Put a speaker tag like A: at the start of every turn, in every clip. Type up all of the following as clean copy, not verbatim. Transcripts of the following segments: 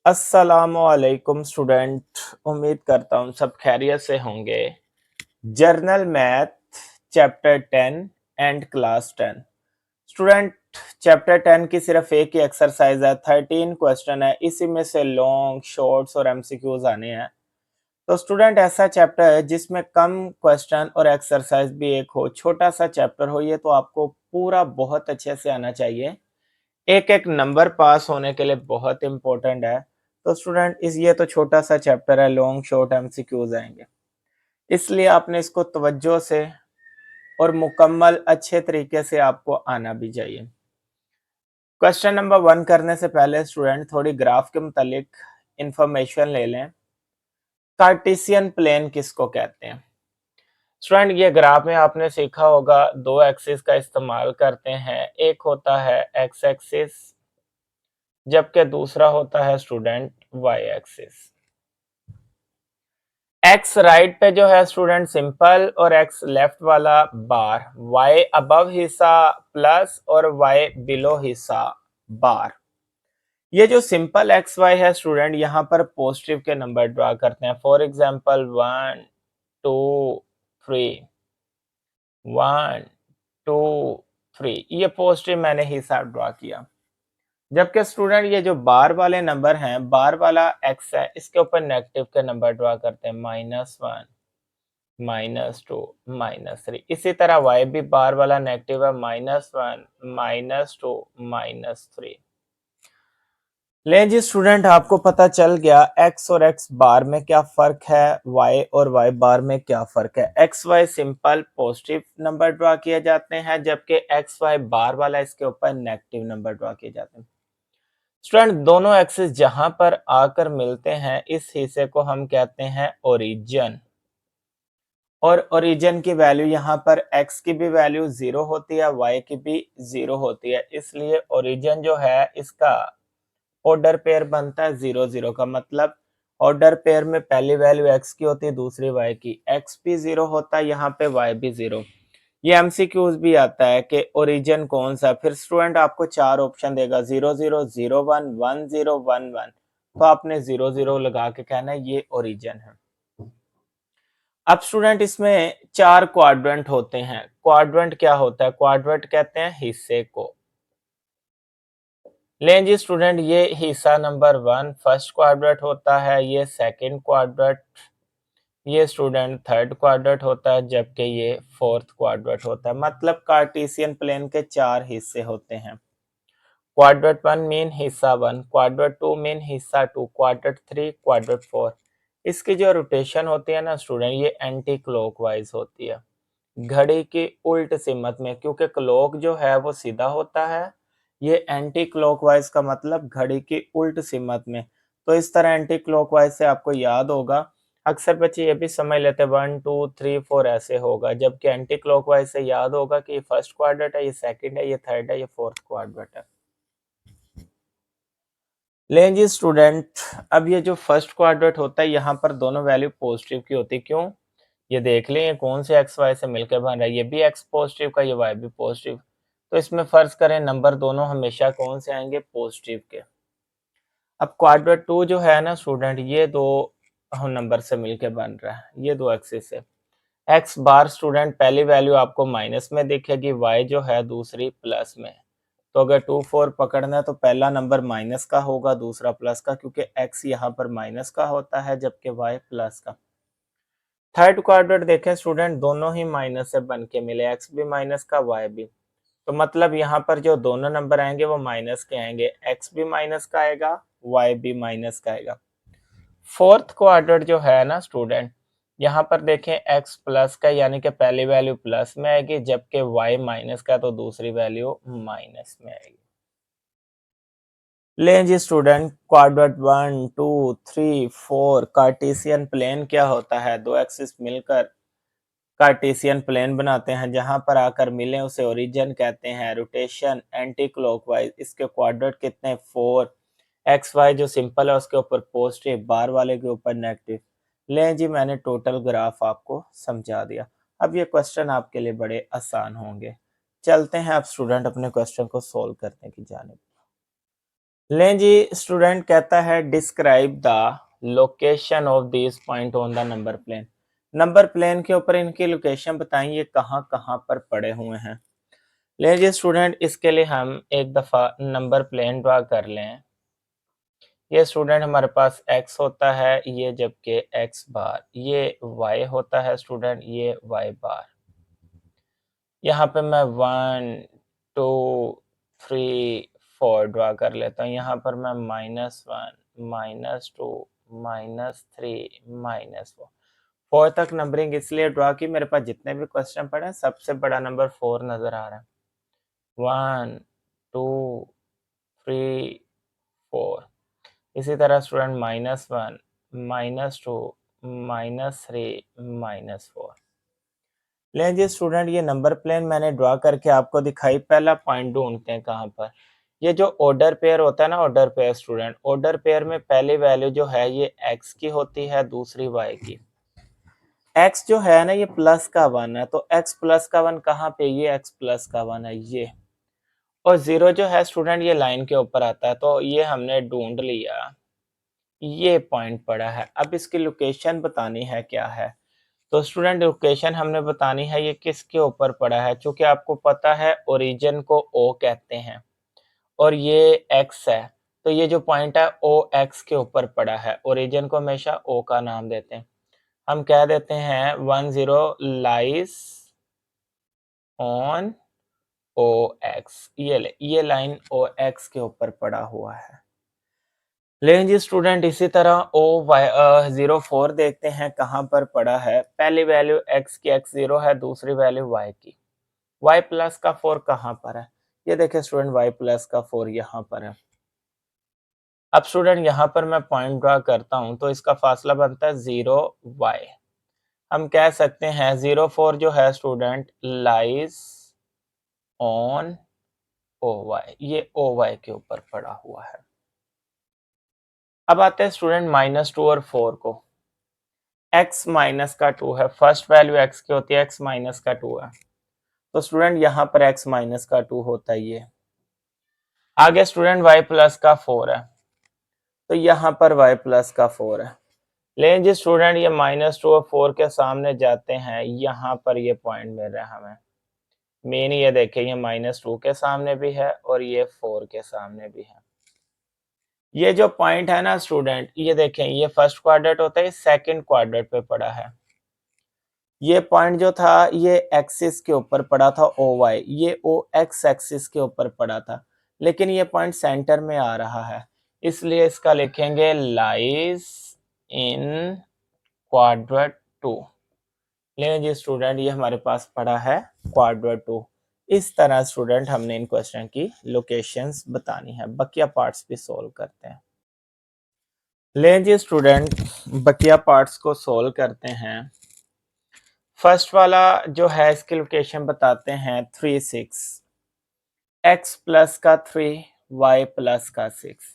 A: अस्सलामुअलैकुम स्टूडेंट। उम्मीद करता हूँ सब खैरियत से होंगे। Journal math chapter 10 and class 10 student. Chapter 10 की सिर्फ एक ही एक्सरसाइज है, 13 क्वेश्चन है, इसी में से लॉन्ग शॉर्ट्स और एमसीक्यूज आने हैं। तो स्टूडेंट ऐसा चैप्टर है जिसमें कम क्वेश्चन और एक्सरसाइज भी एक हो, छोटा सा चैप्टर हो, ये तो आपको पूरा बहुत अच्छे से आना चाहिए। एक एक नंबर पास होने के लिए बहुत इंपॉर्टेंट है। तो स्टूडेंट इस ये तो छोटा सा चैप्टर है, लॉन्ग शॉर्ट एमसीक्यूज आएंगे, इसलिए आपने इसको तवज्जो से और मुकम्मल अच्छे तरीके से आपको आना भी चाहिए। क्वेश्चन नंबर 1 करने से पहले स्टूडेंट थोड़ी ग्राफ के मुतालिक इंफॉर्मेशन ले लें। कार्टेशियन प्लेन किसको कहते हैं? स्टूडेंट ये ग्राफ में आपने सीखा होगा, दो एक्सिस का इस्तेमाल करते हैं। एक होता है एक्स एक्सिस, जबकि दूसरा होता है student Y axis. X right पे जो है स्टूडेंट सिंपल और एक्स लेफ्ट वाला बार, वाई अबव हिस्सा प्लस और वाई बिलो हिस्सा बार। ये जो सिंपल एक्स वाई है स्टूडेंट, यहाँ पर पॉजिटिव के नंबर ड्रा करते हैं। फॉर एग्जांपल 1 2 3, 1 2 3, ये पॉजिटिव मैंने हिस्सा ड्रा किया। जबकि स्टूडेंट ये जो बार वाले नंबर हैं, बार वाला एक्स है, इसके ऊपर नेगेटिव के नंबर ड्रा करते हैं। -1 -2 -3। इसी तरह वाई भी बार वाला नेगेटिव है, -1 -2 -3। लें जी स्टूडेंट, आपको पता चल गया एक्स और एक्स बार में क्या फर्क है, वाई और वाई बार में क्या फर्क है। X Y simple positive number draw किए जाते हैं, जबकि एक्स वाई बार वाला इसके ऊपर नेगेटिव नंबर ड्रा किए जाते हैं। स्टूडेंट दोनों एक्सिस जहां पर आकर मिलते हैं, इस हिस्से को हम कहते हैं ओरिजिन। और ओरिजिन की वैल्यू यहाँ पर x की भी वैल्यू 0 होती है, y की भी 0 होती है, इसलिए ओरिजिन जो है इसका ऑर्डर पेयर बनता है 0 0 का। मतलब ऑर्डर पेयर में पहली वैल्यू x की होती है, दूसरी y की। x भी 0 होता है, यहाँ पे y भी 0। ये एमसीक्यूज भी आता है कि ओरिजिन कौन सा। फिर स्टूडेंट आपको चार ऑप्शन देगा, 0 0 0 1 1 0 1 1। तो आपने 0 0 लगा के कहना है ये ओरिजिन है। अब स्टूडेंट इसमें चार क्वाड्रेंट होते हैं। क्वाड्रेंट क्या होता है? क्वाड्रेंट कहते हैं हिस्से को। लें जी स्टूडेंट, ये हिस्सा नंबर 1 फर्स्ट क्वाड्रेंट होता है, ये सेकंड क्वाड्रेंट, ये स्टूडेंट थर्ड क्वाड्रेंट होता है, जबकि ये फोर्थ क्वाड्रेंट होता है। मतलब कार्टेशियन प्लेन के चार हिस्से होते हैं। क्वाड्रेंट 1 मीन हिस्सा 1, क्वाड्रेंट 2 मीन हिस्सा 2, क्वाड्रेंट 3, क्वाड्रेंट 4। इसकी जो रोटेशन होती है ना स्टूडेंट, ये एंटी क्लॉकवाइज होती है, घड़ी की उल्ट सिमत में। क्योंकि क्लॉक जो है वो सीधा होता है, ये एंटी क्लॉकवाइज का मतलब घड़ी की उल्ट सिमत में। तो इस तरह एंटी क्लॉकवाइज से आपको याद होगा। अक्सर बच्चे ये भी समझ लेते हैं 1 2 3 4 ऐसे होगा, जबकि एंटी क्लॉकवाइज से याद होगा कि ये फर्स्ट क्वाड्रेंट है, ये सेकंड है, ये थर्ड है, ये फोर्थ क्वाड्रेंट है। लें जी स्टूडेंट, अब ये जो फर्स्ट क्वाड्रेंट होता है, यहाँ पर दोनों वैल्यू पॉजिटिव की होती है। क्यों? ये देख लें, ये कौन से एक्स वाई से मिलकर बन रहा है, ये भी एक्स पॉजिटिव का, ये वाई भी पॉजिटिव। तो इसमें फर्ज करें नंबर दोनों हमेशा कौन से आएंगे? पॉजिटिव के। अब क्वाड्रेंट 2 जो है ना स्टूडेंट, ये दो नंबर से मिलकर बन रहा है, ये दो एक्सिस से। एक्स बार स्टूडेंट पहली वैल्यू आपको माइनस में दिखेगी, वाई जो है दूसरी प्लस में। तो अगर 2 4 पकड़ना है तो पहला नंबर माइनस का होगा, दूसरा प्लस का, क्योंकि एक्स यहाँ पर माइनस का होता है, जबकि वाई प्लस का। थर्ड क्वाड्रेंट देखें स्टूडेंट, दोनों ही माइनस से बन के मिले, एक्स भी माइनस का, वाई भी। तो मतलब यहाँ पर जो दोनों नंबर आएंगे वो माइनस के आएंगे, एक्स भी माइनस का आएगा, वाई भी माइनस का आएगा। फोर्थ क्वाड्रेंट जो है ना स्टूडेंट, यहाँ पर देखें एक्स प्लस का, यानी कि पहली वैल्यू प्लस में आएगी, जबकि वाई माइनस का, तो दूसरी वैल्यू माइनस में आएगी। लें जी स्टूडेंट, क्वाड्रेंट 1 2 3 4 कार्टेशियन प्लेन क्या होता है? दो एक्सिस मिलकर कार्टेशियन प्लेन बनाते हैं, जहां पर आकर मिले उसे ओरिजिन कहते हैं। Rotation anti clockwise. इसके क्वाड्रेंट कितने? 4। एक्स वाई जो सिंपल है उसके ऊपर पॉजिटिव, बार वाले के ऊपर नेगेटिव। लें जी, मैंने टोटल ग्राफ आपको समझा दिया। अब ये क्वेश्चन आपके लिए बड़े आसान होंगे। चलते हैं अब स्टूडेंट अपने क्वेश्चन को सोल्व करने की जानिब। लें जी, स्टूडेंट कहता है describe the location of this point on the number plane. Number plane के ऊपर इनकी लोकेशन बताएं, ये कहाँ कहाँ पर पड़े हुए हैं। ले जी स्टूडेंट, इसके लिए हम एक दफ़ा नंबर प्लेन ड्रा कर लें। ये स्टूडेंट हमारे पास x होता है, ये जबकि x बार, ये y होता है स्टूडेंट, ये y बार। यहाँ पे मैं 1 2 3 4 ड्रा कर लेता हूँ। यहाँ पर मैं -1 -2 -3 -4 4 तक नंबरिंग इसलिए ड्रा की, मेरे पास जितने भी क्वेश्चन पड़े हैं सबसे बड़ा नंबर 4 नजर आ रहा है। 1 2 3 4। इसी तरह स्टूडेंट -1 -2 -3 -4। लें जी स्टूडेंट, ये नंबर प्लेन मैंने ड्रा करके आपको दिखाई। पहला पॉइंट ढूंढते हैं कहाँ पर। ये जो ऑर्डर पेयर होता है ना, order pair student, order pair में पहली वैल्यू जो है ये x की होती है, दूसरी y की। x जो है ना ये प्लस का 1 है, तो x प्लस का 1 कहाँ पे, ये x प्लस का 1 है ये। और 0 जो है स्टूडेंट ये लाइन के ऊपर आता है, तो ये हमने ढूंढ लिया, ये पॉइंट पड़ा है। अब इसकी लोकेशन बतानी है क्या है। तो स्टूडेंट लोकेशन हमने बतानी है ये किसके ऊपर पड़ा है। चूंकि आपको पता है ओरिजिन को O कहते हैं और ये X है, तो ये जो पॉइंट है ओ एक्स के ऊपर पड़ा है। ओरिजिन को हमेशा O का नाम देते हैं। हम कह देते हैं 10 लाइज ऑन ओ एक्स। ये लाइन ओ एक्स के ऊपर पड़ा हुआ है। लेकिन जी स्टूडेंट इसी तरह ओ वाई 04 देखते हैं कहाँ पर पड़ा है। पहली वैल्यू x की x0 है, दूसरी वैल्यू y की। y प्लस का 4 कहाँ पर है, ये देखिए स्टूडेंट y प्लस का 4 यहाँ पर है। अब स्टूडेंट यहाँ पर मैं पॉइंट ड्रा करता हूँ, तो इसका फासला बनता है 0y। हम कह सकते हैं 04 जो है स्टूडेंट लाइज ऑन OY, ये OY के ऊपर पड़ा हुआ है। अब आते हैं स्टूडेंट -2 और 4 को। x माइनस का 2 है, फर्स्ट वैल्यू x की होती है, x माइनस का 2 है, तो स्टूडेंट यहाँ पर x माइनस का 2 होता है ये। आगे स्टूडेंट y प्लस का 4 है, तो यहाँ पर y प्लस का 4 है। लेकिन जी स्टूडेंट ये -2 और 4 के सामने जाते हैं, यहाँ पर ये पॉइंट मिल रहा है हमें। मेन ये देखें, ये -2 के सामने भी है और ये 4 के सामने भी है। ये जो पॉइंट है ना स्टूडेंट, ये देखें, ये फर्स्ट क्वाड्रेंट होता है, सेकंड क्वाड्रेंट पे पड़ा है। ये पॉइंट जो था ये एक्सिस के ऊपर पड़ा था OY, ये OX एक्सिस के ऊपर पड़ा था, लेकिन ये पॉइंट सेंटर में आ रहा है, इसलिए इसका लिखेंगे लाइज इन क्वाड्रेंट 2। लेकिन जी स्टूडेंट ये हमारे पास पड़ा है क्वाड्रेंट 2। इस तरह स्टूडेंट हमने इन क्वेश्चन की लोकेशंस बतानी है। बकिया पार्ट्स भी सोल्व करते हैं। लेकिन जी स्टूडेंट बकिया पार्ट्स को सोल्व करते हैं। फर्स्ट वाला जो है इसकी लोकेशन बताते हैं 3 6, x प्लस का 3 y प्लस का 6।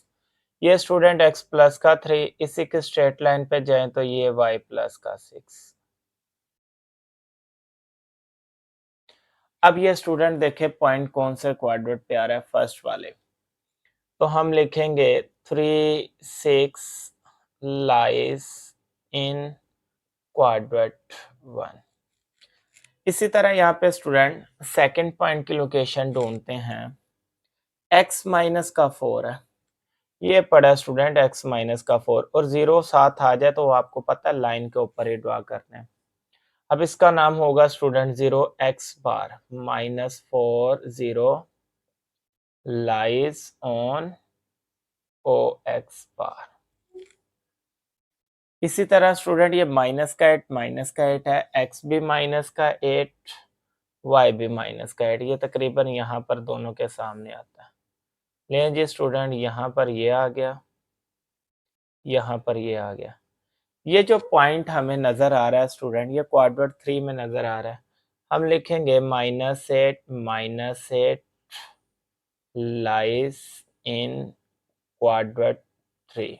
A: ये स्टूडेंट x प्लस का 3 इसी के स्ट्रेट लाइन पे जाएं तो ये y प्लस का 6। अब ये स्टूडेंट देखे पॉइंट कौन से क्वाड्रेंट पे आ रहा है, फर्स्ट वाले, तो हम लिखेंगे 3 6 लाइज इन क्वाड्रेंट 1। इसी तरह यहाँ पे स्टूडेंट सेकंड पॉइंट की लोकेशन ढूंढते हैं। x माइनस का 4 है, ये पड़ा स्टूडेंट x माइनस का 4 और 0 साथ आ जाए तो आपको पता है लाइन के ऊपर ही ड्रा करना है। अब इसका नाम होगा student 0x bar -4 0 lies on OX बार। इसी तरह स्टूडेंट ये -8 है, x भी -8 y भी -8, ये तकरीबन यहाँ पर दोनों के सामने आता है। लेकिन जी स्टूडेंट यहाँ पर ये आ गया, यहाँ पर ये आ गया। ये जो पॉइंट हमें नजर आ रहा है स्टूडेंट, ये क्वाड्रेंट 3 में नजर आ रहा है। हम लिखेंगे -8 लाइज इन क्वाड्रेंट 3।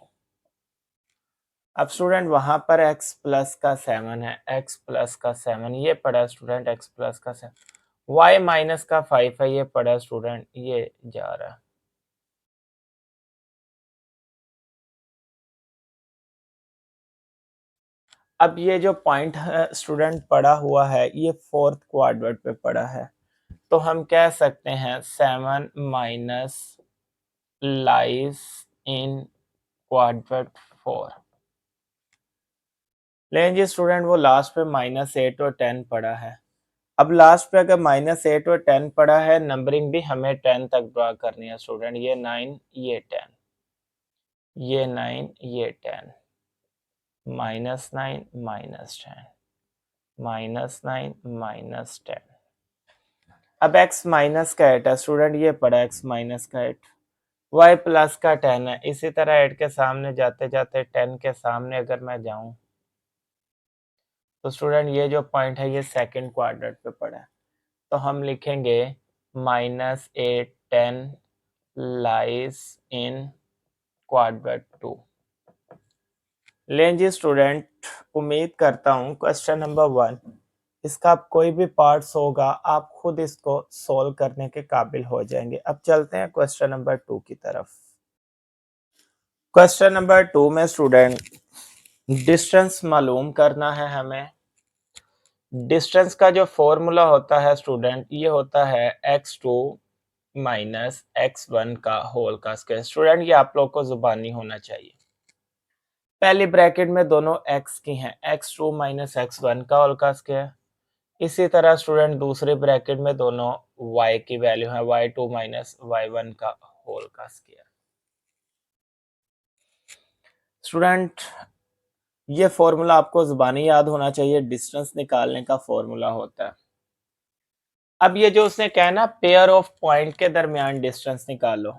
A: अब स्टूडेंट वहां पर x प्लस का 7 है, x प्लस का 7 ये पड़ा स्टूडेंट, x प्लस का 7 y माइनस का 5 है, ये पड़ा स्टूडेंट, ये जा रहा है। अब ये जो पॉइंट है स्टूडेंट पड़ा हुआ है ये फोर्थ क्वाड्रेंट पे पड़ा है, तो हम कह सकते हैं 7 माइनस लाइज इन क्वाड्रेंट 4। लेकिन जी स्टूडेंट वो लास्ट पे -8 और 10 पड़ा है। अब लास्ट पे अगर -8 और 10 पड़ा है, नंबरिंग भी हमें 10 तक ड्रा करनी है स्टूडेंट। ये 9 ये 10, ये 9 ये 10, -9 -10, -9 -10। अब x माइनस का 8 है स्टूडेंट, ये पड़ा x माइनस का 8, y प्लस का 10 है। इसी तरह 8 के सामने जाते जाते 10 के सामने अगर मैं जाऊं तो स्टूडेंट ये जो पॉइंट है ये सेकंड क्वाड्रेंट पे पड़ा है, तो हम लिखेंगे -8 10 लाइज इन क्वाड्रेंट 2। लें जी स्टूडेंट, उम्मीद करता हूँ क्वेश्चन नंबर 1 इसका आप कोई भी पार्ट्स होगा आप खुद इसको सॉल्व करने के काबिल हो जाएंगे। अब चलते हैं क्वेश्चन नंबर 2 की तरफ। क्वेश्चन नंबर 2 में स्टूडेंट डिस्टेंस मालूम करना है हमें। डिस्टेंस का जो फॉर्मूला होता है स्टूडेंट ये होता है x2 माइनस x1 का होल का स्क्वायर। स्टूडेंट ये आप लोग को जुबानी होना चाहिए। पहली ब्रैकेट में दोनों x की हैं, x2 माइनस x1 का होल का स्क्वायर। इसी तरह स्टूडेंट दूसरे ब्रैकेट में दोनों y की वैल्यू है y2 माइनस y1 का होल का स्क्वायर। स्टूडेंट ये फॉर्मूला आपको जुबानी याद होना चाहिए, डिस्टेंस निकालने का फॉर्मूला होता है। अब ये जो उसने कहा ना पेयर ऑफ पॉइंट के दरमियान डिस्टेंस निकालो,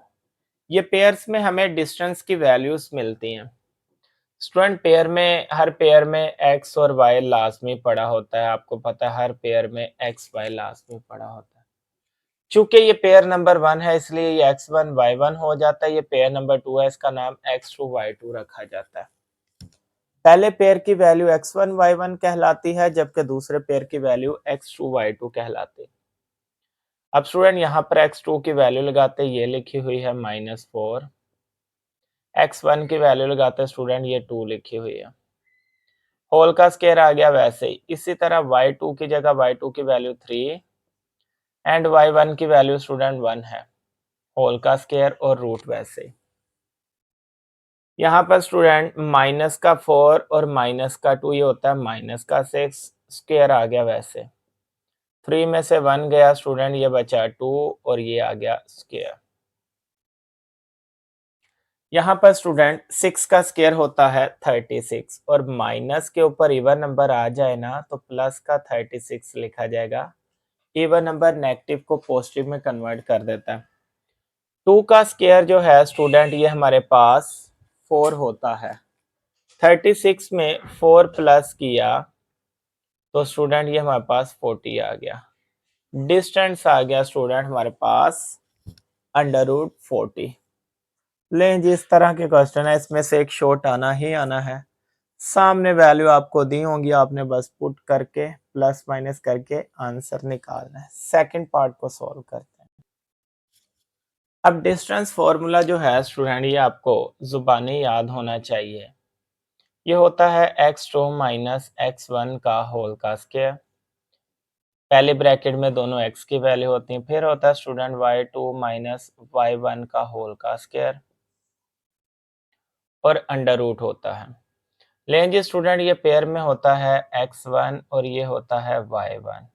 A: ये पेयर्स में हमें डिस्टेंस की वैल्यूज मिलती हैं। स्टूडेंट पेयर में हर पेयर में x और y लाजमी पड़ा होता है, आपको पता है हर पेयर में x y लाजमी पड़ा होता है। चूंकि ये पेयर नंबर 1 है इसलिए ये x1 y1 हो जाता है, ये पेयर नंबर 2 है इसका नाम x2 y2 रखा जाता है। पहले पेयर की वैल्यू x1 y1 कहलाती है जबकि दूसरे पेयर की वैल्यू x2 y2 कहलाती है। अब स्टूडेंट यहाँ पर x2 की वैल्यू लगाते ये लिखी हुई है -4, x1 की वैल्यू लगाते स्टूडेंट ये 2 लिखी हुई है, होल का स्क्वायर आ गया वैसे ही। इसी तरह y2 की जगह y2 की वैल्यू 3 एंड y1 की वैल्यू स्टूडेंट 1 है, होल का स्क्वायर और रूट वैसे ही। यहाँ पर स्टूडेंट माइनस का 4 और माइनस का 2 ये होता है माइनस का 6, स्क्वायर आ गया वैसे। 3 में से 1 गया स्टूडेंट, ये बचा 2 और ये आ गया स्क्वायर। यहाँ पर स्टूडेंट 6 का स्क्वायर होता है 36 और माइनस के ऊपर इवन नंबर आ जाए ना तो प्लस का 36 लिखा जाएगा। इवन नंबर नेगेटिव को पॉजिटिव में कन्वर्ट कर देता है। 2 का स्क्वायर जो है स्टूडेंट ये हमारे पास 4 होता है। 36 में 4 प्लस किया तो स्टूडेंट ये हमारे पास 40 आ गया। डिस्टेंस आ गया स्टूडेंट हमारे पास √40। लें जिस तरह के क्वेश्चन है इसमें से एक शॉर्ट आना ही आना है। सामने वैल्यू आपको दी होंगी, आपने बस पुट करके प्लस माइनस करके आंसर निकालना है। सेकंड पार्ट को सॉल्व करते हैं। अब डिस्टेंस फॉर्मूला जो है स्टूडेंट ये आपको जुबानी याद होना चाहिए। ये होता है x2 माइनस x1 का होल का स्क्वायर। पहले ब्रैकेट में दोनों x की वैल्यू होती है, फिर होता है स्टूडेंट y2 माइनस y1 का होल का स्क्वायर और अंडर रूट होता है। लेकिन जी स्टूडेंट ये पेयर में होता है x1 और ये होता है y1,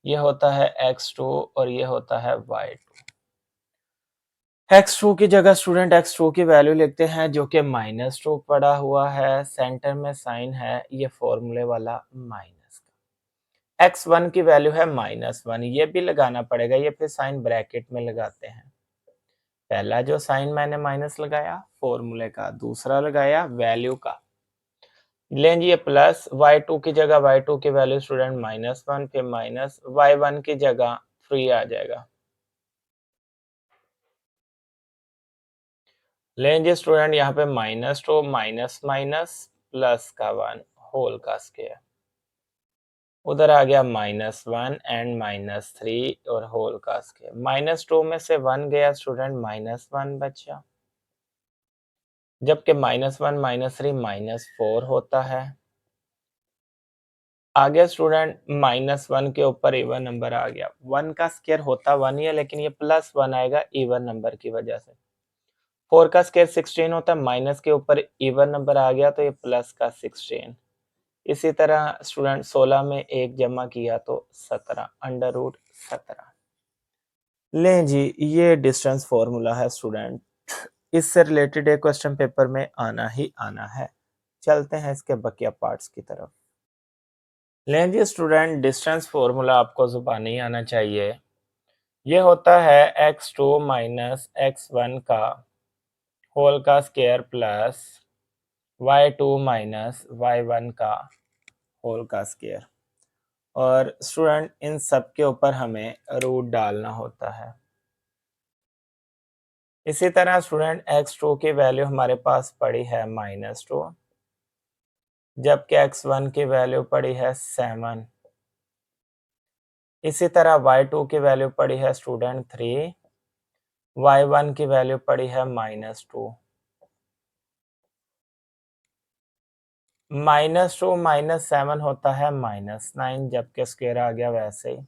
A: ये होता है x2 और ये होता है y2। x2 की जगह स्टूडेंट x2 की वैल्यू लिखते हैं जो कि -2 पड़ा हुआ है, सेंटर में साइन है ये फॉर्मूले वाला माइनस का। x1 की वैल्यू है -1, ये भी लगाना पड़ेगा, ये फिर साइन ब्रैकेट में लगाते हैं। पहला जो साइन मैंने माइनस लगाया फॉर्मूले का, दूसरा लगाया वैल्यू का। लें जी ये प्लस y2 की जगह y2 की वैल्यू स्टूडेंट -1, फिर माइनस y1 की जगह 3 आ जाएगा। लें जी स्टूडेंट यहाँ पे -2 माइनस माइनस प्लस का 1 होल का स्क्वायर, उधर आ गया -1 एंड -3 और होल का स्क्वायर। -2 में से 1 गया स्टूडेंट, -1 बचा, जबकि -1 -3 -4 होता है। आ गया स्टूडेंट -1 के ऊपर इवन नंबर आ गया। 1 का स्क्वायर होता 1 ही है, लेकिन ये +1 आएगा इवन नंबर की वजह से। 4 का स्क्वायर 16 होता है, माइनस के ऊपर इवन नंबर आ गया तो ये प्लस का 16। इसी तरह स्टूडेंट 16 में 1 जमा किया तो 17 √17। लें जी, ये डिस्टेंस फॉर्मूला है स्टूडेंट। इससे रिलेटेड एक क्वेश्चन पेपर में आना ही आना है। चलते हैं इसके बकिया पार्ट्स की तरफ। लें जी स्टूडेंट, डिस्टेंस फॉर्मूला आपको ज़ुबानी आना चाहिए। ये होता है x2 माइनस x1 का होल का square plus y2 minus y1 का होल का स्क्वायर। और स्टूडेंट इन सब के ऊपर हमें रूट डालना होता है। इसी तरह स्टूडेंट x2 की वैल्यू हमारे पास पड़ी है -2, जबकि x1 की वैल्यू पड़ी है 7। इसी तरह y2 की वैल्यू पड़ी है स्टूडेंट 3, y1 की वैल्यू पड़ी है -2। -2 -7 होता है -9, जबकि स्क्वायर आ गया वैसे ही।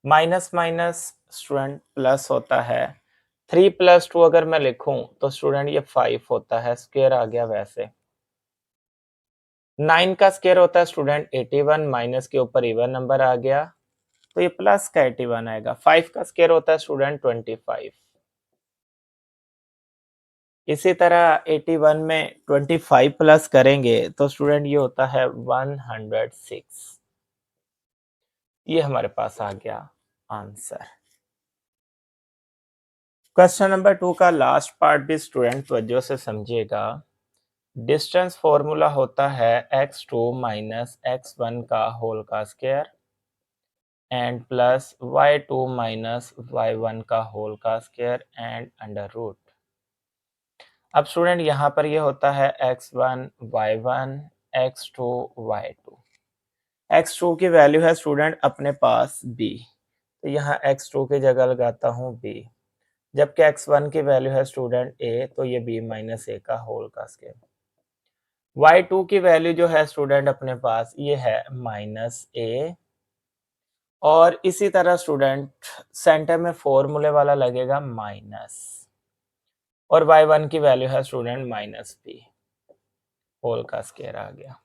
A: माइनस माइनस स्टूडेंट प्लस होता है। 3 + 2 अगर मैं लिखूं तो स्टूडेंट ये 5 होता है, स्क्वायर आ गया वैसे। 9 का स्क्वायर होता है स्टूडेंट 81, माइनस के ऊपर इवन नंबर आ गया तो ये प्लस का 81 आएगा। 5 का स्क्वायर होता है स्टूडेंट 25। इसी तरह 81 में 25 प्लस करेंगे तो स्टूडेंट ये होता है 106। ये हमारे पास आ गया आंसर। क्वेश्चन नंबर 2 का लास्ट पार्ट भी स्टूडेंट तवज्जो से समझिएगा। डिस्टेंस फॉर्मूला होता है x2 माइनस x1 का होल का square and plus y2 minus y1 का होल का स्क्वायर एंड अंडर रूट। अब स्टूडेंट यहाँ पर ये होता है x1 y1 x2 y2। x2 की वैल्यू है स्टूडेंट अपने पास b, तो यहाँ x2 की जगह लगाता हूँ b, जबकि x1 की वैल्यू है स्टूडेंट a, तो ये b माइनस a का होल का स्क्वायर। y2 की वैल्यू जो है स्टूडेंट अपने पास ये है -a, और इसी तरह स्टूडेंट सेंटर में फॉर्मूले वाला लगेगा माइनस, और y1 की वैल्यू है स्टूडेंट -b, होल का स्क्वायर आ गया।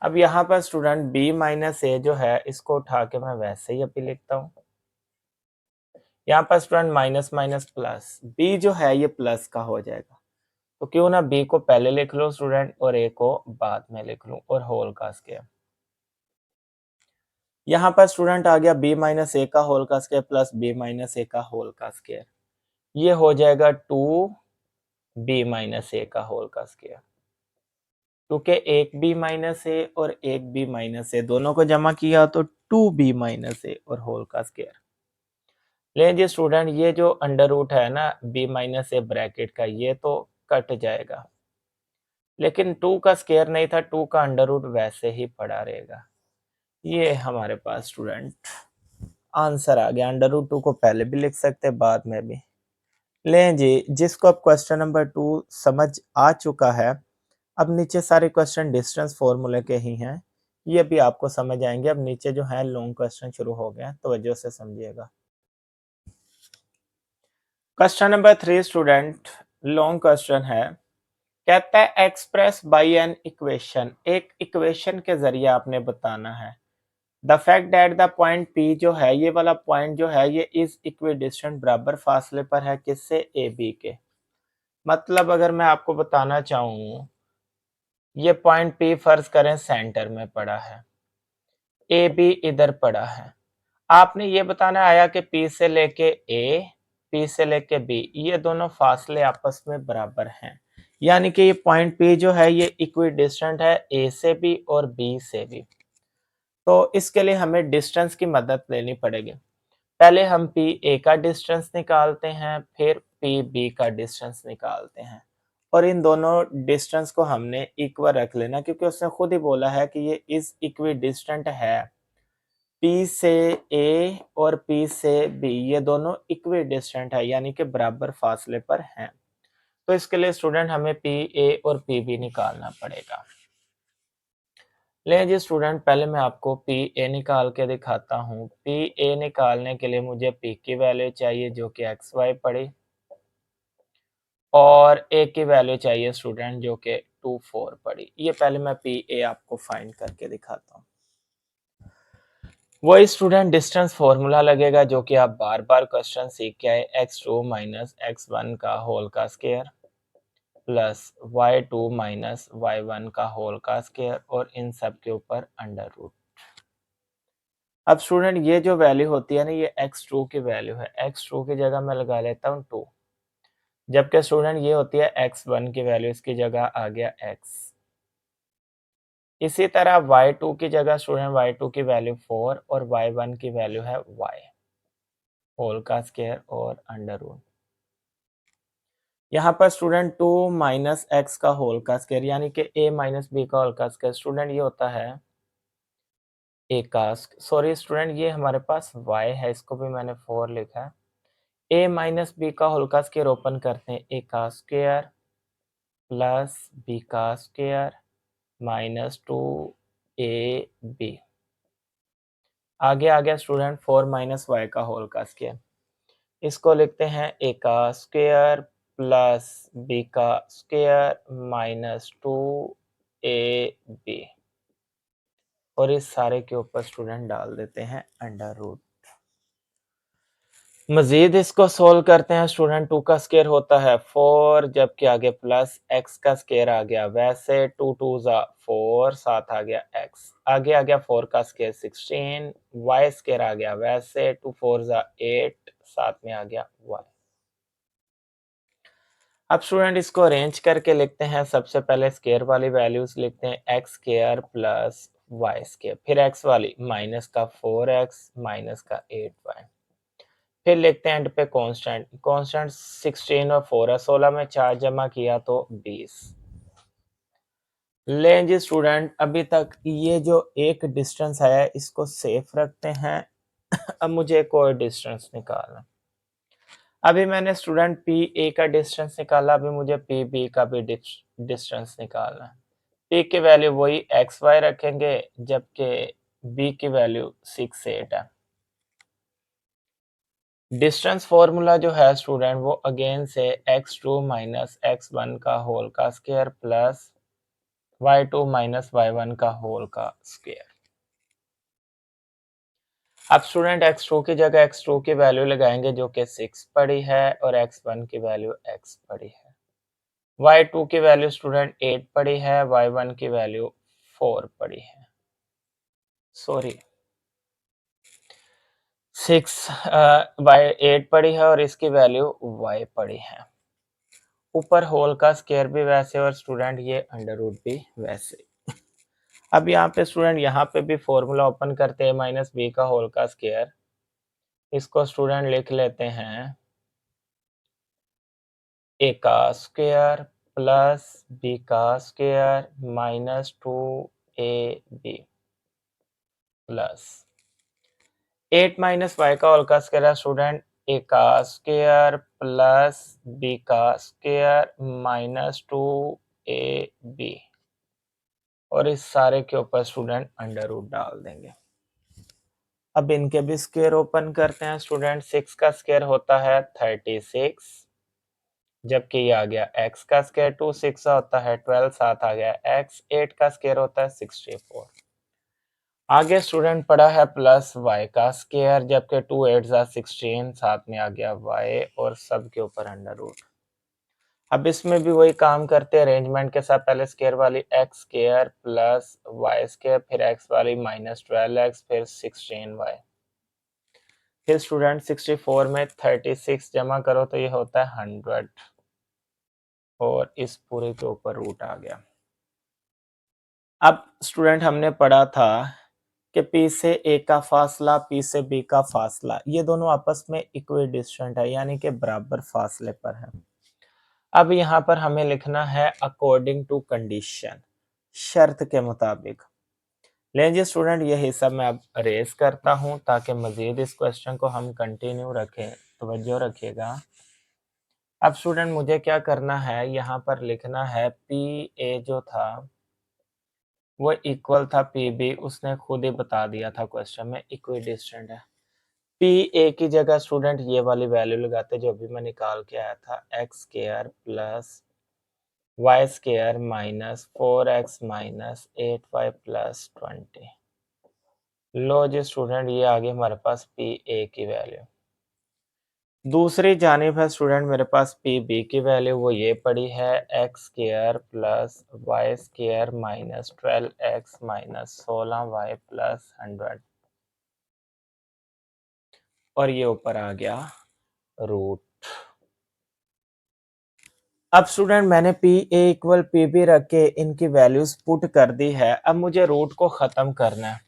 A: अब यहाँ पर स्टूडेंट b माइनस a जो है इसको उठा के मैं वैसे ही अभी लिखता हूँ। यहाँ पर student minus minus plus, b जो है ये प्लस का हो जाएगा, तो क्यों ना b को पहले लिख लो स्टूडेंट और a को बाद में लिख लूं, और होल का स्क्वायर। यहाँ पर स्टूडेंट आ गया b माइनस a का होल का square plus b minus a का होल का स्क्वायर। ये हो जाएगा 2b माइनस a का होल का स्क्वायर, क्योंकि एक b माइनस a और एक b माइनस a दोनों को जमा किया तो 2b माइनस a और होल का स्क्वायर। लेकिन जी स्टूडेंट ये जो अंडर रूट है ना b माइनस a ब्रैकेट का, ये तो कट जाएगा, लेकिन 2 का स्क्वायर नहीं था, 2 का अंडर रूट वैसे ही पड़ा रहेगा। ये हमारे पास स्टूडेंट आंसर आ गया। अंडर रूट 2 को पहले भी लिख सकते हैं, बाद में भी। लें जी, जिसको अब क्वेश्चन नंबर 2 समझ आ चुका है, अब नीचे सारे क्वेश्चन डिस्टेंस फॉर्मूले के ही हैं, ये भी आपको समझ आएंगे। अब नीचे जो है लॉन्ग क्वेश्चन शुरू हो गए हैं, तवज्जो से समझिएगा। Question number 3 student long question है। कहता है एक्सप्रेस बाय एन इक्वेशन, एक इक्वेशन के जरिए आपने बताना है the fact that the point P जो है, ये वाला पॉइंट जो है ये इज इक्विडिस्टेंट, बराबर फासले पर है किससे, ए बी के। मतलब अगर मैं आपको बताना चाहूँ, ये पॉइंट P फर्ज करें सेंटर में पड़ा है, ए बी इधर पड़ा है। आपने ये बताना आया कि P से लेके A, P से लेके B, ये दोनों फासले आपस में बराबर हैं, यानी कि ये पॉइंट P जो है ये इक्विडिस्टेंट है A से भी और B से भी। तो इसके लिए हमें डिस्टेंस की मदद लेनी पड़ेगी। पहले हम पी ए का डिस्टेंस निकालते हैं, फिर पी बी का डिस्टेंस निकालते हैं, और इन दोनों डिस्टेंस को हमने इक्वल रख लेना, क्योंकि उसने खुद ही बोला है कि ये इज इक्वी डिस्टेंट है। पी से ए और पी से बी ये दोनों इक्वी डिस्टेंट है, यानी कि बराबर फासले पर हैं। तो इसके लिए स्टूडेंट हमें पी ए और पी बी निकालना पड़ेगा। लें जी स्टूडेंट, पहले मैं आपको पी ए निकाल के दिखाता हूँ। पी ए निकालने के लिए मुझे पी की वैल्यू चाहिए जो कि एक्स वाई पड़ी, और ए की वैल्यू चाहिए स्टूडेंट जो कि 2 4 पड़ी। ये पहले मैं पी ए आपको फाइंड करके दिखाता हूँ। वही स्टूडेंट डिस्टेंस फॉर्मूला लगेगा जो कि आप बार बार क्वेश्चन सीख के आए, x2 माइनस x1 का होल का square plus y2 minus y1 का होल का स्क्वायर और इन सब के ऊपर अंडर रूट। अब स्टूडेंट ये जो वैल्यू होती है ना, ये x2 की वैल्यू है। x2 की जगह मैं लगा लेता हूँ 2, जबकि स्टूडेंट ये होती है x1 की वैल्यू, इसकी जगह आ गया x। इसी तरह y2 की जगह स्टूडेंट y2 की वैल्यू 4 और y1 की वैल्यू है y होल का स्क्वायर और अंडर रूट। यहाँ पर स्टूडेंट 2 माइनस एक्स का होल का स्क्वायर यानी कि a माइनस बी का होल का स्क्वायर स्टूडेंट ये होता है a का, सॉरी स्टूडेंट ये हमारे पास y है, इसको भी मैंने 4 लिखा है। a माइनस बी का होल का स्क्वायर ओपन करते हैं, a का स्क्वायर प्लस b का स्क्वायर माइनस 2ab। आगे आ गया स्टूडेंट 4 माइनस y का होल का स्क्वायर, इसको लिखते हैं a का स्क्वायर प्लस b का स्क्वायर माइनस 2ab, और इस सारे के ऊपर स्टूडेंट डाल देते हैं अंडर रूट। मजीद इसको सोल्व करते हैं स्टूडेंट, 2 का स्क्वायर होता है 4, जबकि आगे प्लस x का स्क्वायर आ गया, वैसे 2 2 जा 4, साथ आ गया x, आगे आ गया 4 का स्क्वायर 16, y स्क्वायर आ गया, वैसे 2 4 जा 8, साथ में आ गया y। अब स्टूडेंट इसको अरेंज करके लिखते हैं। सबसे पहले स्क्वायर वाली वैल्यूज लिखते हैं, X square plus Y square, फिर एक्स वाली माइनस का 4x माइनस का 8y, फिर लिखते हैं एंड पे कांस्टेंट। कांस्टेंट 16 और 4 है, 16 में 4 जमा किया तो 20। लें जी स्टूडेंट, अभी तक ये जो एक डिस्टेंस है इसको सेफ रखते हैं। अब मुझे एक और डिस्टेंस निकालना। अभी मैंने स्टूडेंट पी ए का डिस्टेंस निकाला, अभी मुझे पी बी का भी डिस्टेंस निकालना है। पी की वैल्यू वही एक्स वाई रखेंगे, जबकि बी की वैल्यू 6 8 है। डिस्टेंस फॉर्मूला जो है स्टूडेंट वो अगेन से x2 माइनस x1 का होल का square plus y2 minus y1 का होल का स्क्वायर। अब स्टूडेंट x2 की जगह x2 की वैल्यू लगाएंगे जो कि 6 पड़ी है, और x1 की वैल्यू x पड़ी है। y2 की वैल्यू स्टूडेंट 8 पड़ी है, y1 की वैल्यू 4 पड़ी है, सॉरी 6 8 पड़ी है और इसकी वैल्यू y पड़ी है। ऊपर होल का स्क्वायर भी वैसे और स्टूडेंट ये अंडर रूट भी वैसे। अब यहाँ पे स्टूडेंट यहाँ पे भी फॉर्मूला ओपन करते हैं, माइनस बी का होल का स्क्वायर, इसको स्टूडेंट लिख लेते हैं ए का स्क्वायर प्लस बी का square minus 2ab plus 8 minus Y का होल का स्क्वायर है स्टूडेंट ए का स्क्वायर प्लस बी का स्क्वायर माइनस 2ab, और इस सारे के ऊपर स्टूडेंट अंडर रूट डाल देंगे। अब इनके भी स्क्वायर ओपन करते हैं स्टूडेंट। 6 का स्क्वायर होता है 36, जबकि ये आ गया x का स्क्वायर, 2 6 होता है 12, साथ आ गया x, 8 का स्क्वायर होता है 64। आगे स्टूडेंट पड़ा है प्लस y का स्क्वायर, जबकि 2 8 जा 16, साथ में आ गया y और सब के ऊपर अंडर रूट। अब इसमें भी वही काम करते हैं अरेंजमेंट के साथ, पहले स्क्वायर वाली x square plus y square, फिर x वाली माइनस 12x, फिर 16y, फिर स्टूडेंट 64 में 36 जमा करो तो ये होता है 100, और इस पूरे के ऊपर रूट आ गया। अब स्टूडेंट हमने पढ़ा था कि P से A का फासला, P से B का फासला, ये दोनों आपस में इक्वी डिस्टेंट है यानी कि बराबर फासले पर है। अब यहाँ पर हमें लिखना है अकॉर्डिंग टू कंडीशन, शर्त के मुताबिक। लीजिए स्टूडेंट ये हिस्सा मैं अब अरेज करता हूँ ताकि मजीद इस क्वेश्चन को हम कंटिन्यू रखें, तवज्जो रखिएगा। अब स्टूडेंट मुझे क्या करना है, यहाँ पर लिखना है पी ए जो था वो इक्वल था पी बी, उसने खुद ही बता दिया था क्वेश्चन में इक्वी डिस्टेंट है। पी ए की जगह स्टूडेंट ये वाली वैल्यू लगाते जो अभी मैं निकाल के आया था, X square plus Y square minus 4x minus 8y plus 20। लो जी स्टूडेंट, ये आ गई हमारे पास पी ए की वैल्यू। दूसरी जानिब है स्टूडेंट मेरे पास पी बी की वैल्यू, वो ये पड़ी है X square plus Y square minus 12x minus 16y plus 100, और ये ऊपर आ गया रूट। अब स्टूडेंट मैंने P A equal P B रख के इनकी वैल्यूज पुट कर दी है। अब मुझे रूट को खत्म करना है।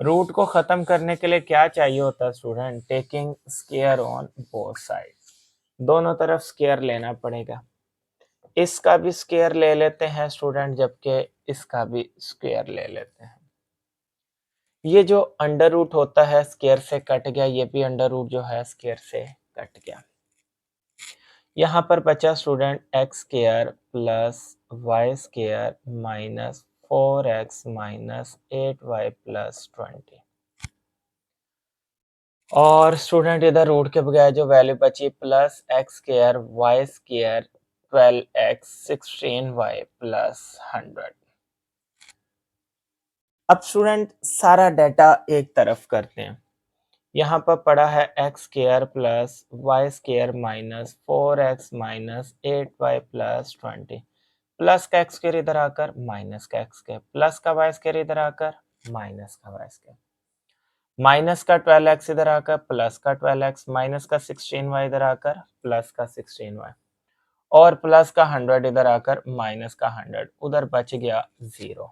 A: रूट को खत्म करने के लिए क्या चाहिए होता है student? Taking square on both side, दोनों तरफ स्क्वायर लेना पड़ेगा। इसका भी स्क्वायर ले लेते हैं स्टूडेंट, जबकि इसका भी स्क्वायर ले लेते हैं। ये जो अंडर रूट होता है स्क्वायर से कट गया, ये भी अंडर रूट जो है स्क्वायर से कट गया। यहाँ पर बचा student X square plus Y square minus 4x minus 8y plus 20, और स्टूडेंट इधर रूट के बगैर जो वैल्यू बची plus X square Y square 12x 16y plus 100। अब स्टूडेंट सारा डाटा एक तरफ करते हैं। यहाँ पर पड़ा है X square plus Y square minus 4x minus 8y plus 20, plus का एक्स स्क्वायर इधर आकर माइनस का एक्स स्क्वायर, प्लस का वाई स्क्वायर इधर आकर माइनस का वाई स्क्वायर, माइनस का 12x इधर आकर प्लस का 12x, माइनस का 16y इधर आकर प्लस का 16y, और प्लस का 100 इधर आकर माइनस का 100, उधर बच गया 0।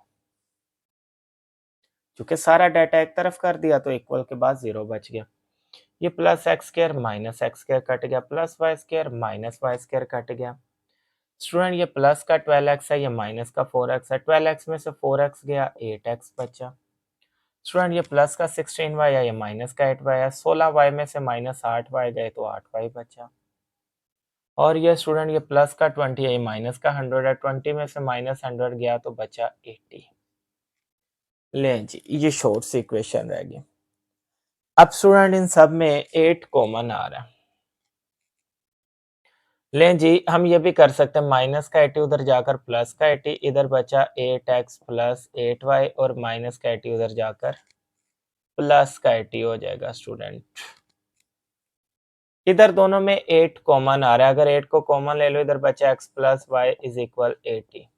A: क्योंकि सारा डाटा एक तरफ कर दिया तो इक्वल के बाद 0 बच गया। ये plus X square minus X square cut गया, plus Y square minus Y square cut गया। स्टूडेंट ये प्लस का 12x है, ये माइनस का 4x है, 12x में से 4x गया 8x बचा। स्टूडेंट ये प्लस का 16y है, ये माइनस का 8y है, 16y में से माइनस 8y गए तो 8y बचा। और ये स्टूडेंट ये प्लस का 20 है, ये माइनस का 100 है, 20 में से माइनस 100 गया तो बचा 80। ले जी, ये शॉर्ट सी इक्वेशन रह गई। अब स्टूडेंट इन सब में 8 कॉमन आ रहा है। लें जी, हम ये भी कर सकते हैं, माइनस का 80 उधर जाकर प्लस का 80, इधर बचा 8x प्लस 8y, और माइनस का 80 उधर जाकर प्लस का 80 हो जाएगा स्टूडेंट। इधर दोनों में 8 कॉमन आ रहा है, अगर 8 को कॉमन ले लो इधर बचा x plus Y is equal 80।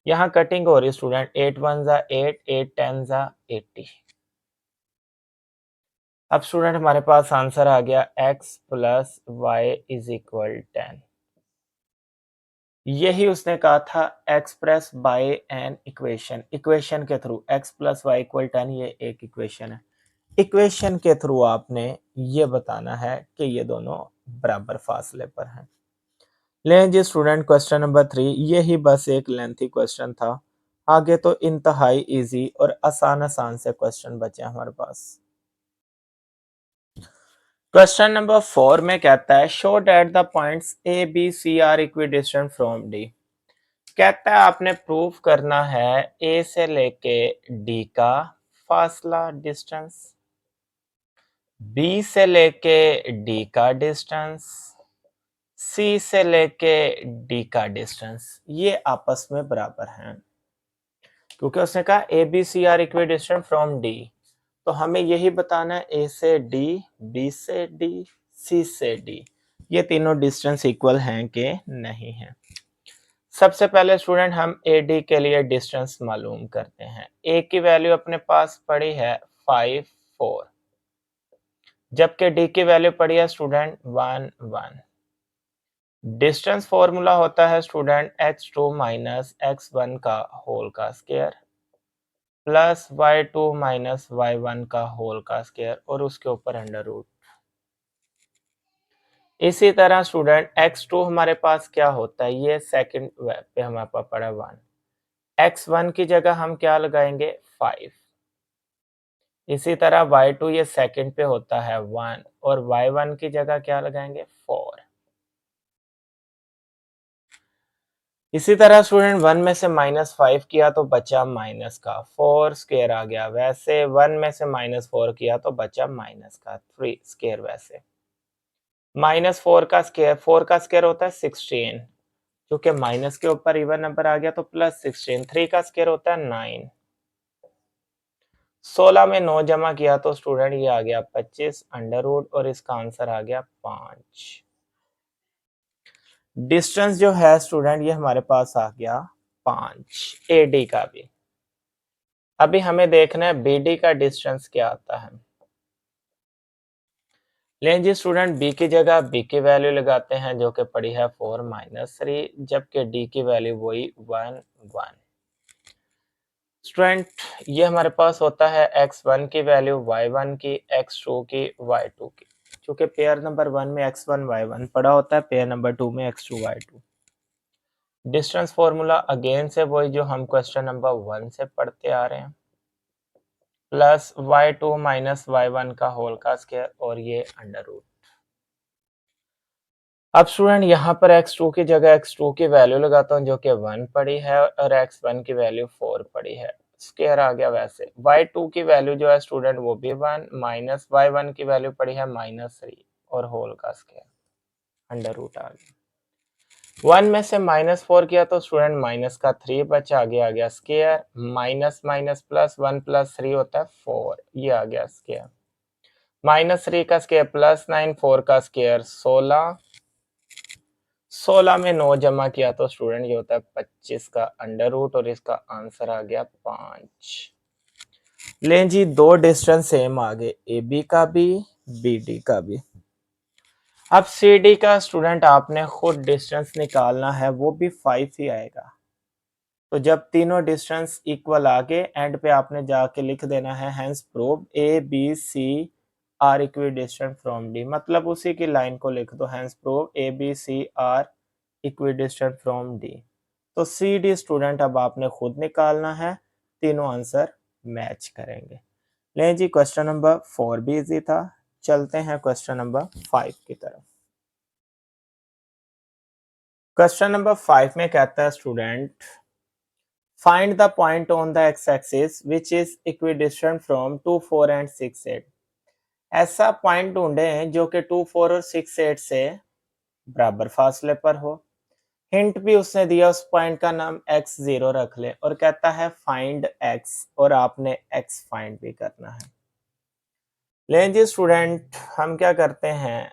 A: यहाँ कटिंग हो रही स्टूडेंट, 8 1 जा 8, 8 10 जा 80। अब स्टूडेंट हमारे पास आंसर आ गया x plus Y is equal 10। यही उसने कहा था express by an equation, equation के through x plus Y equal 10, ये एक इक्वेशन है। इक्वेशन के थ्रू आपने ये बताना है कि ये दोनों बराबर फासले पर हैं। लें जी स्टूडेंट क्वेश्चन नंबर 3, ये ही बस एक लेंथी क्वेश्चन था। आगे तो इंतहाई इजी और आसान आसान से क्वेश्चन बचे हमारे पास। क्वेश्चन नंबर 4 में कहता है show that the points A B C are equidistant from D. कहता है आपने प्रूव करना है ए से लेके डी का फासला डिस्टेंस, बी से लेके डी का डिस्टेंस, सी से लेके डी का डिस्टेंस, ये आपस में बराबर हैं। क्योंकि उसने कहा A B C are equidistant from D, तो हमें यही बताना है ए से डी, बी से डी, सी से डी, ये तीनों डिस्टेंस इक्वल हैं कि नहीं हैं। सबसे पहले स्टूडेंट हम ए डी के लिए डिस्टेंस मालूम करते हैं। ए की वैल्यू अपने पास पड़ी है 5 4, जबकि डी की वैल्यू पड़ी है स्टूडेंट 1 1। डिस्टेंस फॉर्मूला होता है स्टूडेंट x2 माइनस x1 का होल का square plus y2 minus y1 का होल का स्क्वायर, और उसके ऊपर अंडर रूट। इसी तरह स्टूडेंट x2 हमारे पास क्या होता है, ये सेकंड पे हमारे पास पड़ा 1, x1 की जगह हम क्या लगाएंगे 5। इसी तरह y2 ये सेकंड पे होता है 1, और y1 की जगह क्या लगाएंगे 4। इसी तरह स्टूडेंट 1 में से -5 किया तो बचा माइनस का 4 स्क्वायर आ गया, वैसे 1 में से -4 किया तो बचा माइनस का 3 स्क्वायर। वैसे -4 का स्क्वायर होता है 16, क्योंकि माइनस के ऊपर इवन नंबर आ गया तो +16। 3 का स्क्वायर होता है 9। 16 में 9 जमा किया तो स्टूडेंट ये आ गया 25 अंडर रूट और इसका आंसर आ गया 5। डिस्टेंस जो है स्टूडेंट ये हमारे पास आ गया 5 एडी का भी। अभी हमें देखना है बीडी का डिस्टेंस क्या आता है। लें जी स्टूडेंट बी की जगह बी की वैल्यू लगाते हैं जो कि पड़ी है 4-3, जबकि डी की वैल्यू वही 1 1। स्टूडेंट ये हमारे पास होता है x1 की वैल्यू y1 की, x2 की, y2 की। क्योंकि पेयर नंबर 1 में x1 y1 पड़ा होता है, पेयर नंबर 2 में x2 y2। Distance formula again से वही जो हम क्वेश्चन नंबर 1 से पढ़ते आ रहे हैं, प्लस y2 माइनस y1 का होल का स्क्वायर और ये अंडर रूट। अब स्टूडेंट यहाँ पर x2 की जगह x2 की वैल्यू लगाता हूँ जो कि 1 पड़ी है और x1 की वैल्यू 4 पड़ी है, स्क्वायर आ गया। वैसे y2 की वैल्यू जो है स्टूडेंट वो भी 1 माइनस y1 की वैल्यू पड़ी है -3 और होल का स्क्वायर अंडर रूट आ गया। 1 में से -4 किया तो स्टूडेंट माइनस का 3 बचा, आगे आ गया square. Minus minus plus 1 plus 3 होता है 4, ये आ गया स्क्वायर। -3 का स्क्वायर +9, 4 का स्क्वायर 16। 16 में 9 जमा किया तो स्टूडेंट ये होता है 25 का अंडर रूट और इसका आंसर आ गया 5। लें जी दो डिस्टेंस सेम आ गए, ए बी का भी बी डी का भी। अब सी डी का स्टूडेंट आपने खुद डिस्टेंस निकालना है, वो भी 5 ही आएगा। तो जब तीनों डिस्टेंस इक्वल आ गए एंड पे आपने जाके लिख देना है hence prove A B C are equidistant from D, मतलब उसी की लाइन को लिख दो, hence prove A B C are equidistant from D. तो सी डी स्टूडेंट अब आपने खुद निकालना है, तीनों आंसर मैच करेंगे। लें जी क्वेश्चन नंबर 4 भी इजी था, चलते हैं क्वेश्चन नंबर 5 की तरफ। क्वेश्चन नंबर 5 में कहता है student find the point on the x axis which is equidistant from 2 4 and 6 8। ऐसा पॉइंट ढूंढें जो कि 2 4 और 6 8 से बराबर फासले पर हो। हिंट भी उसने दिया, उस पॉइंट का नाम x0 रख ले और कहता है फाइंड x और आपने x फाइंड भी करना है। लें जी स्टूडेंट हम क्या करते हैं,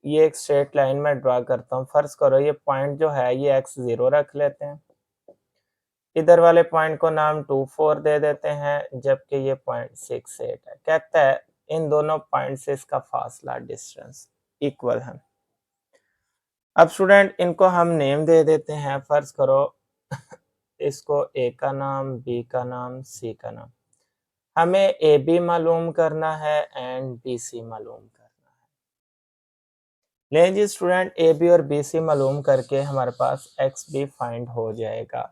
A: ये एक स्ट्रेट लाइन में ड्रा करता हूँ। फर्ज करो ये पॉइंट जो है ये x0 रख लेते हैं, इधर वाले पॉइंट को नाम 2 4 दे देते हैं, जबकि ये पॉइंट 6 8 है। कहता है इन दोनों पॉइंट से इसका फासला डिस्टेंस इक्वल है। अब स्टूडेंट इनको हम नेम दे देते हैं, फर्ज करो इसको ए का नाम, बी का नाम, सी का नाम। हमें ए बी मालूम करना है एंड बी सी मालूम करना है। लें जी स्टूडेंट ए बी और बी सी मालूम करके हमारे पास एक्स भी फाइंड हो जाएगा।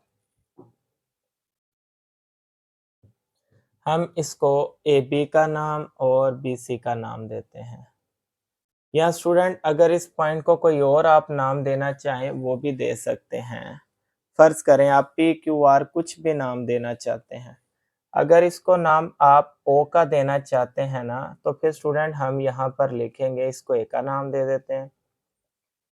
A: हम इसको ए बी का नाम और बी सी का नाम देते हैं। या स्टूडेंट अगर इस पॉइंट को कोई और आप नाम देना चाहें वो भी दे सकते हैं। फर्ज करें आप पी क्यू आर कुछ भी नाम देना चाहते हैं। अगर इसको नाम आप ओ का देना चाहते हैं ना, तो फिर स्टूडेंट हम यहाँ पर लिखेंगे, इसको ए का नाम दे देते हैं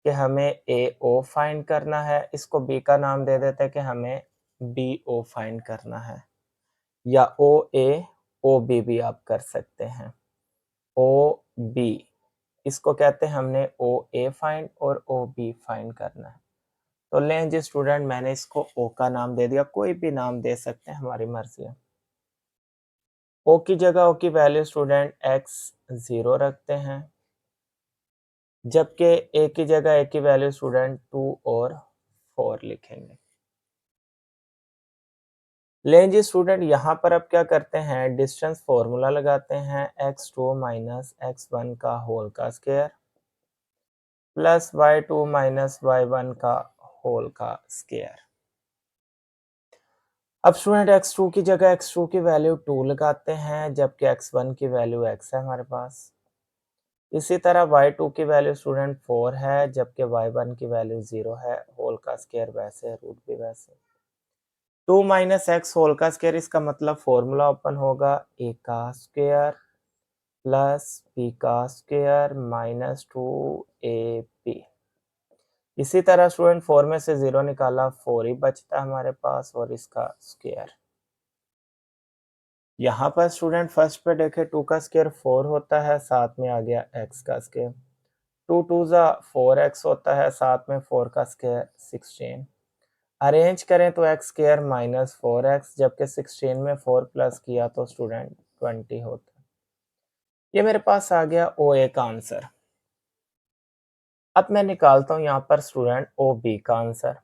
A: कि हमें ए ओ फाइंड करना है। इसको बी का नाम दे देते हैं कि हमें बी ओ फाइंड करना है, या ओ ए ओ बी भी आप कर सकते हैं। ओ बी इसको कहते हैं हमने ओ ए फाइंड और ओ बी फाइंड करना है। तो लें जी स्टूडेंट मैंने इसको ओ का नाम दे दिया, कोई भी नाम दे सकते हैं, हमारी मर्जी है। ओ की जगह ओ की वैल्यू स्टूडेंट x0 रखते हैं, जबकि ए की जगह ए की वैल्यू स्टूडेंट 2 और 4 लिखेंगे। लें जी स्टूडेंट यहाँ पर अब क्या करते हैं, डिस्टेंस फॉर्मूला लगाते हैं, x2 माइनस x1 का होल का square plus y2 minus y1 का होल का स्क्वायर। अब स्टूडेंट x2 की जगह x2 की वैल्यू 2 लगाते हैं, जबकि x1 की वैल्यू x है हमारे पास। इसी तरह y2 की वैल्यू स्टूडेंट 4 है जबकि y1 की वैल्यू 0 है, होल का स्क्वायर वैसे है, रूट भी वैसे। 2 माइनस एक्स होल का स्क्वायर, इसका मतलब फॉर्मूला ओपन होगा a का स्क्वायर प्लस b का स्क्वायर माइनस 2ab। इसी तरह स्टूडेंट 4 में से 0 निकाला, 4 ही बचता है हमारे पास और इसका स्क्वायर। यहाँ पर स्टूडेंट फर्स्ट पे देखें 2 का स्क्वायर 4 होता है, साथ में आ गया x का स्क्वायर। 2 2 जा 4x होता है, साथ में 4 का स्क्वायर 16। अरेंज करें तो x स्क्वायर माइनस 4x, जबकि 16 में 4 प्लस किया तो स्टूडेंट 20 होता है। ये मेरे पास आ गया OA का आंसर। अब मैं निकालता हूँ यहाँ पर स्टूडेंट OB का आंसर।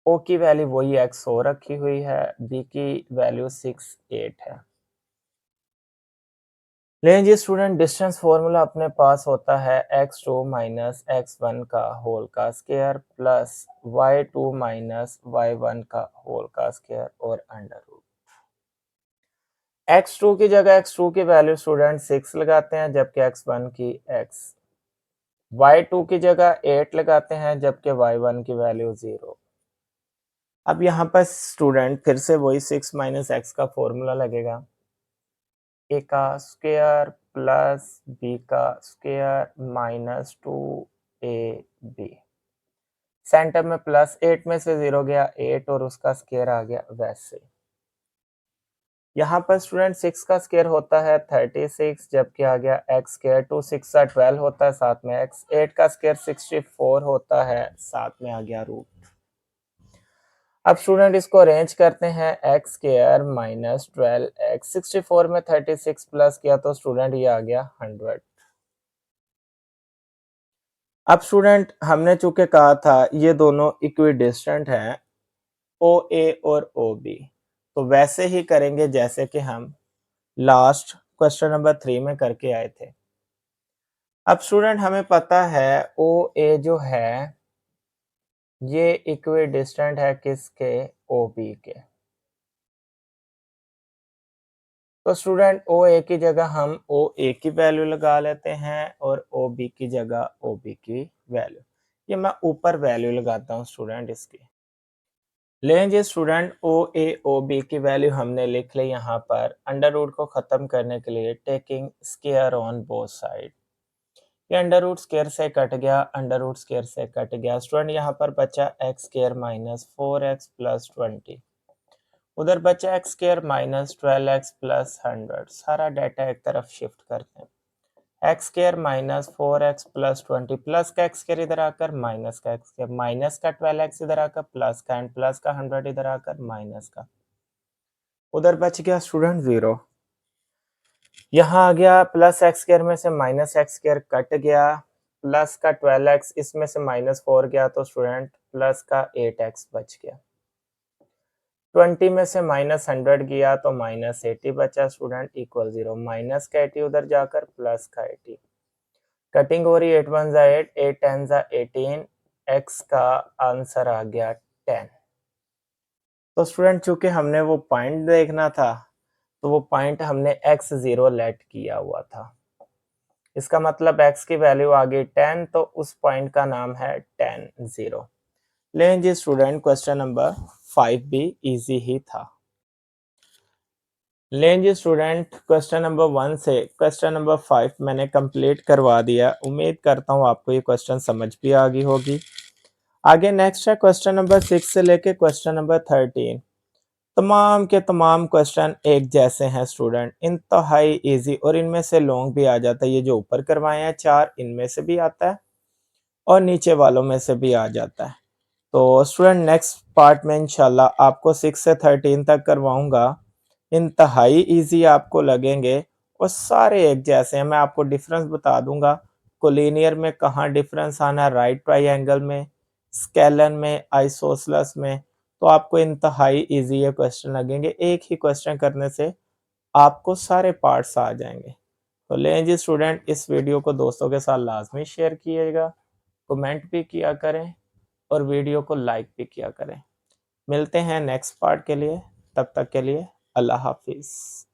A: O की वैल्यू वही x हो रखी हुई है, B की वैल्यू 6 8 है। लेकिन जी स्टूडेंट डिस्टेंस फॉर्मूला अपने पास होता है x2 माइनस x1 का होल का square plus y2 minus y1 का होल का स्क्वायर और अंडर रूट। x2 की जगह x2 की वैल्यू स्टूडेंट 6 लगाते हैं जबकि x1 की x, y2 की जगह 8 लगाते हैं जबकि y1 की वैल्यू 0। अब यहाँ पर स्टूडेंट फिर से वही 6 माइनस x का फॉर्मूला लगेगा, a का स्क्वायर प्लस b का स्क्वायर माइनस 2ab। सेंटर में प्लस 8 में से 0 गया 8 और उसका स्क्वायर आ गया वैसे। यहाँ पर स्टूडेंट 6 का स्क्वायर होता है 36 जबकि आ गया x स्क्वायर, 2 6 12 होता है, साथ में x, 8 का स्क्वायर 64 होता है, साथ में आ गया रूट। अब स्टूडेंट इसको अरेंज करते हैं, x स्क्वायर माइनस 12x, 64 में 36 प्लस किया तो स्टूडेंट ये आ गया 100। अब स्टूडेंट हमने चूंकि कहा था ये दोनों इक्विडिस्टेंट हैं OA और OB, तो वैसे ही करेंगे जैसे कि हम लास्ट क्वेश्चन नंबर 3 में करके आए थे। अब स्टूडेंट हमें पता है OA जो है ये इक्विडिस्टेंट है किसके, OB के। तो स्टूडेंट OA की जगह हम OA की वैल्यू लगा लेते हैं और OB की जगह OB की वैल्यू। ये मैं ऊपर वैल्यू लगाता हूँ स्टूडेंट इसकी। लेकिन ये स्टूडेंट OA OB की वैल्यू हमने लिख ली यहाँ पर अंडर रूट को खत्म करने के लिए, taking square on both side. ये अंडर रूट स्क्वायर से कट गया, अंडर रूट स्क्वायर से कट गया। स्टूडेंट यहाँ पर बचा x square minus 4x plus 20, उधर बचा x square minus 12x plus 100। सारा डाटा एक तरफ शिफ्ट करते हैं। x square minus 4x plus 20, plus का x स्क्वायर इधर आकर माइनस का x स्क्वायर, माइनस का 12x इधर आकर प्लस का, एंड प्लस का 100 इधर आकर माइनस का, उधर बच गया स्टूडेंट 0। यहाँ आ गया प्लस एक्स स्क्वायर में से माइनस एक्स स्क्वायर कट गया, प्लस का 12x इसमें से माइनस 4 गया तो स्टूडेंट प्लस का 8x बच गया। 20 में से माइनस 100 गया तो माइनस 80 बचा स्टूडेंट, इक्वल 0। माइनस का 80 उधर जाकर प्लस का 80, कटिंग हो रही 8 1 जा 8, 8 10 जा 18, x का आंसर आ गया 10। तो स्टूडेंट चूंकि हमने वो पॉइंट देखना था तो वो पॉइंट हमने x0 लेट किया हुआ था, इसका मतलब x की वैल्यू आ गई 10, तो उस पॉइंट का नाम है 10 0। लेकिन जी स्टूडेंट क्वेश्चन नंबर 5 भी इजी ही था। लेकिन जी स्टूडेंट क्वेश्चन नंबर 1 से क्वेश्चन नंबर 5 मैंने कंप्लीट करवा दिया। उम्मीद करता हूँ आपको ये क्वेश्चन समझ भी आ गई होगी। आगे नेक्स्ट है क्वेश्चन नंबर 6 से लेके क्वेश्चन नंबर 13। तमाम के तमाम क्वेश्चन एक जैसे हैं स्टूडेंट, इंतहाई इजी, और इनमें से लॉन्ग भी आ जाता है। ये जो ऊपर करवाए हैं 4, इनमें से भी आता है और नीचे वालों में से भी आ जाता है। तो स्टूडेंट नेक्स्ट पार्ट में इंशाल्लाह आपको 6 से 13 तक करवाऊंगा। इंतहाई इजी आपको लगेंगे और सारे एक जैसे हैं। मैं आपको डिफरेंस बता दूंगा, कोलिनियर में कहाँ डिफरेंस आना है, राइट ट्राइंगल में, स्केलन में, आइसोसेलेस में, तो आपको इंतहाई इजी ये क्वेश्चन लगेंगे। एक ही क्वेश्चन करने से आपको सारे पार्ट्स आ जाएंगे। तो लें जी स्टूडेंट, इस वीडियो को दोस्तों के साथ लाजमी शेयर कीजिएगा, कमेंट भी किया करें और वीडियो को लाइक भी किया करें। मिलते हैं नेक्स्ट पार्ट के लिए, तब तक के लिए अल्लाह हाफिज़।